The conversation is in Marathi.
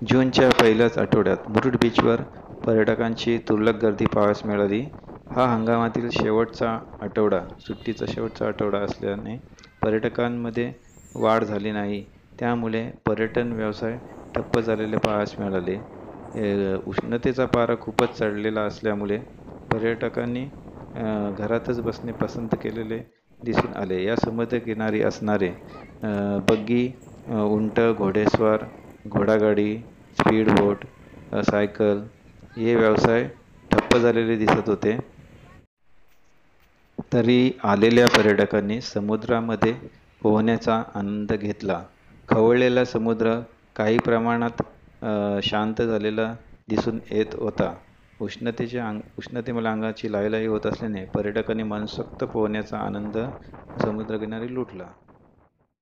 जूनच्या पहिल्याच आठवड्यात मुरुड बीचवर पर्यटकांची तुरळक गर्दी पाहावयास मिळाली. हा हंगामातील शेवटचा आठवडा, सुट्टीचा शेवटचा आठवडा असल्याने पर्यटकांमध्ये वाढ झाली नाही. त्यामुळे पर्यटन व्यवसाय ठप्प झालेले पाहावयास मिळाले. उष्णतेचा पारा खूपच चढलेला असल्यामुळे पर्यटकांनी घरातच बसणे पसंत केलेले दिसून आले. या समुद्रकिनारी असणारे बग्गी, उंट, घोडेस्वार, घोडागाडी, स्पीड बोट, सायकल हे व्यवसाय ठप्प झालेले दिसत होते. तरी आलेल्या पर्यटकांनी समुद्रामध्ये पोहण्याचा आनंद घेतला. खवळलेला समुद्र काही प्रमाणात शांत झालेला दिसून येत होता. उष्णतेमुळे अंगाची लाहीलाही होत असल्याने पर्यटकांनी मनसोक्त पोहण्याचा आनंद समुद्रकिनारी लुटला.